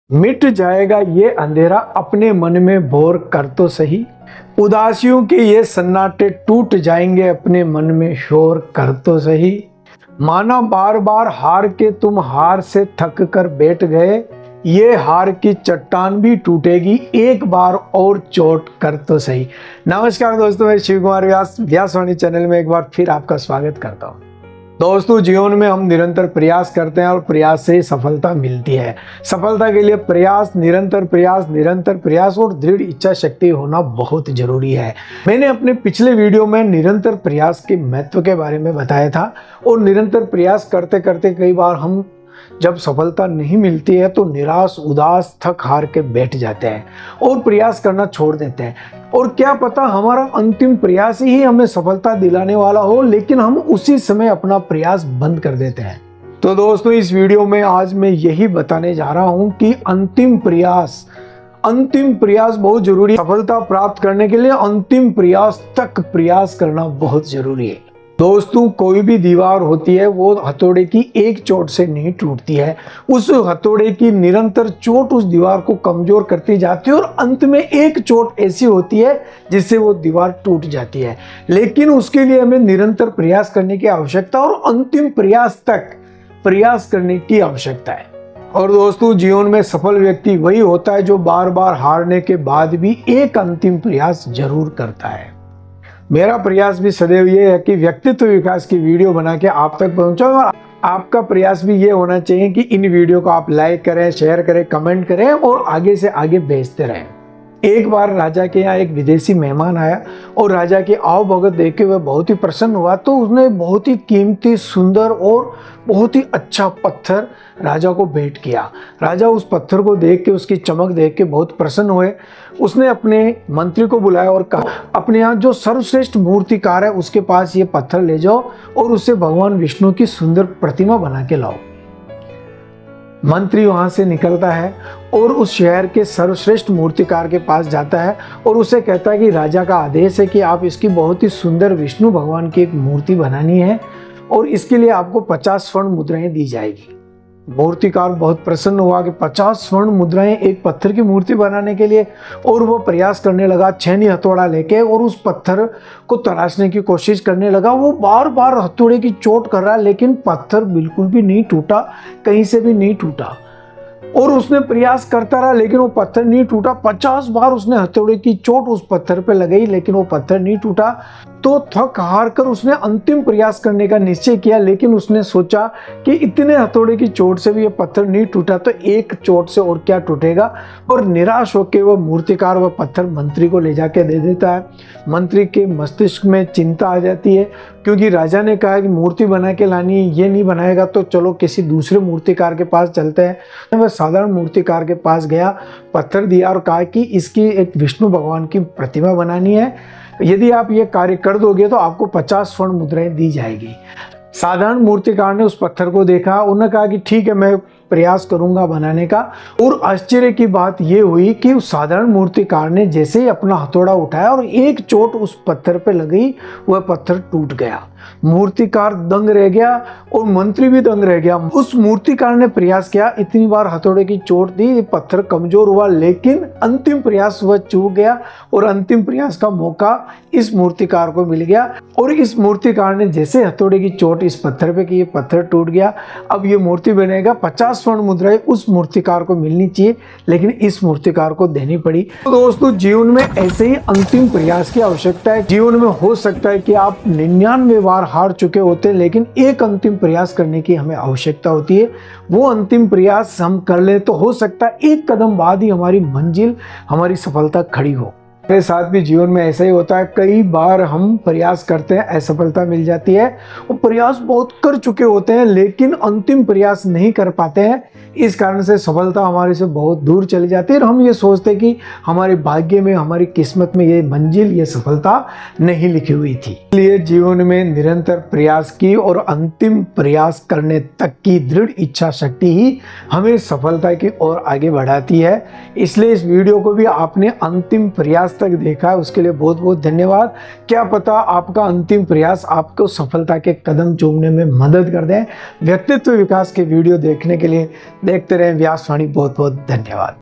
मिट जाएगा ये अंधेरा अपने मन में भोर कर तो सही। उदासियों के ये सन्नाटे टूट जाएंगे अपने मन में शोर कर तो सही। माना बार बार हार के तुम हार से थक कर बैठ गए, ये हार की चट्टान भी टूटेगी एक बार और चोट कर तो सही। नमस्कार दोस्तों, मैं शिव कुमार व्यास व्यासवाणी चैनल में एक बार फिर आपका स्वागत करता हूँ। दोस्तों, जीवन में हम निरंतर प्रयास करते हैं और प्रयास से ही सफलता मिलती है। सफलता के लिए प्रयास, निरंतर प्रयास और दृढ़ इच्छा शक्ति होना बहुत जरूरी है। मैंने अपने पिछले वीडियो में निरंतर प्रयास के महत्व के बारे में बताया था और निरंतर प्रयास करते करते कई बार हम जब सफलता नहीं मिलती है तो निराश, उदास, थक हार के बैठ जाते हैं और प्रयास करना छोड़ देते हैं। और क्या पता हमारा अंतिम प्रयास ही हमें सफलता दिलाने वाला हो, लेकिन हम उसी समय अपना प्रयास बंद कर देते हैं। तो दोस्तों, इस वीडियो में आज मैं यही बताने जा रहा हूं कि अंतिम प्रयास बहुत जरूरी है। सफलता प्राप्त करने के लिए अंतिम प्रयास तक प्रयास करना बहुत जरूरी है। दोस्तों, कोई भी दीवार होती है वो हथौड़े की एक चोट से नहीं टूटती है। उस हथौड़े की निरंतर चोट उस दीवार को कमजोर करती जाती है और अंत में एक चोट ऐसी होती है जिससे वो दीवार टूट जाती है। लेकिन उसके लिए हमें निरंतर प्रयास करने की आवश्यकता और अंतिम प्रयास तक प्रयास करने की आवश्यकता है। और दोस्तों, जीवन में सफल व्यक्ति वही होता है जो बार बार हारने के बाद भी एक अंतिम प्रयास जरूर करता है। मेरा प्रयास भी सदैव ये है कि व्यक्तित्व विकास की वीडियो बना के आप तक पहुंचाऊं और आपका प्रयास भी ये होना चाहिए कि इन वीडियो को आप लाइक करें, शेयर करें, कमेंट करें और आगे से आगे भेजते रहें। एक बार राजा के यहाँ एक विदेशी मेहमान आया और राजा की आओ भगत देख के वह बहुत ही प्रसन्न हुआ, तो उसने बहुत ही कीमती, सुंदर और बहुत ही अच्छा पत्थर राजा को भेंट किया। राजा उस पत्थर को देख के, उसकी चमक देख के बहुत प्रसन्न हुए। उसने अपने मंत्री को बुलाया और कहा, अपने यहाँ जो सर्वश्रेष्ठ मूर्तिकार है उसके पास ये पत्थर ले जाओ और उससे भगवान विष्णु की सुंदर प्रतिमा बना के लाओ। मंत्री वहां से निकलता है और उस शहर के सर्वश्रेष्ठ मूर्तिकार के पास जाता है और उसे कहता है कि राजा का आदेश है कि आप इसकी बहुत ही सुंदर विष्णु भगवान की एक मूर्ति बनानी है और इसके लिए आपको 50 स्वर्ण मुद्राएं दी जाएगी। मूर्तिकार बहुत प्रसन्न हुआ कि 50 स्वर्ण मुद्राएं एक पत्थर की मूर्ति बनाने के लिए, और वो प्रयास करने लगा छेनी हथौड़ा लेके और उस पत्थर को तराशने की कोशिश करने लगा। वो बार बार हथौड़े की चोट कर रहा है लेकिन पत्थर बिल्कुल भी नहीं टूटा, कहीं से भी नहीं टूटा। और उसने प्रयास करता रहा लेकिन वो पत्थर नहीं टूटा। 50 बार उसने हथौड़े की चोट उस पत्थर पे लगाई लेकिन वो पत्थर नहीं टूटा। तो थक हार कर उसने अंतिम प्रयास करने का निश्चय किया, लेकिन उसने सोचा कि इतने हथौड़े की चोट से भी ये पत्थर नहीं टूटा तो एक चोट से और क्या टूटेगा। और निराश होकर वह मूर्तिकार वह पत्थर मंत्री को ले जाके दे देता है। मंत्री के मस्तिष्क में चिंता आ जाती है क्योंकि राजा ने कहा कि मूर्ति बना के लानी है, ये नहीं बनाएगा तो चलो किसी दूसरे मूर्तिकार के पास चलते हैं। वह साधारण मूर्तिकार के पास गया, पत्थर दिया और कहा कि इसकी एक विष्णु भगवान की प्रतिमा बनानी है, यदि आप ये कार्य कर दोगे तो आपको 50 स्वर्ण मुद्राएं दी जाएगी। साधारण मूर्तिकार ने उस पत्थर को देखा, उन्होंने कहा कि ठीक है, मैं प्रयास करूंगा बनाने का। और आश्चर्य की बात यह हुई कि उस साधारण मूर्तिकार ने जैसे ही अपना हथौड़ा उठाया और एक चोट उस पत्थर पे लगी, वह पत्थर टूट गया। मूर्तिकार दंग रह गया और मंत्री भी दंग रह गया। उस मूर्तिकार ने प्रयास किया, इतनी बार हथौड़े की चोट दी, पत्थर कमजोर हुआ, लेकिन अंतिम प्रयास वह चूक गया और अंतिम प्रयास का मौका इस मूर्तिकार को मिल गया। और इस मूर्तिकार ने जैसे हथौड़े की चोट इस पत्थर पे की, ये पत्थर टूट गया। अब ये मूर्ति बनेगा। 50 स्वर्ण मुद्राएं उस मूर्तिकार को मिलनी चाहिए लेकिन इस मूर्तिकार को देनी पड़ी। तो दोस्तों, जीवन में ऐसे ही अंतिम प्रयास की आवश्यकता है। जीवन में हो सकता है कि आप 99 बार हार चुके होते हैं लेकिन एक अंतिम प्रयास करने की हमें आवश्यकता होती है। वो अंतिम प्रयास हम कर ले तो हो सकता है एक कदम बाद ही हमारी मंजिल, हमारी सफलता खड़ी हो। मेरे साथ भी जीवन में ऐसा ही होता है। कई बार हम प्रयास करते हैं, असफलता मिल जाती है और प्रयास बहुत कर चुके होते हैं लेकिन अंतिम प्रयास नहीं कर पाते हैं। इस कारण से सफलता हमारे से बहुत दूर चली जाती है और हम ये सोचते हैं कि हमारे भाग्य में, हमारी किस्मत में ये मंजिल, ये सफलता नहीं लिखी हुई थी। इसलिए जीवन में निरंतर प्रयास की और अंतिम प्रयास करने तक की दृढ़ इच्छा शक्ति ही हमें सफलता की ओर आगे बढ़ाती है। इसलिए इस वीडियो को भी आपने अंतिम प्रयास तक देखा है उसके लिए बहुत बहुत धन्यवाद। क्या पता आपका अंतिम प्रयास आपको सफलता के कदम चूमने में मदद कर दें। व्यक्तित्व विकास के वीडियो देखने के लिए देखते रहें व्यासवाणी। बहुत बहुत धन्यवाद।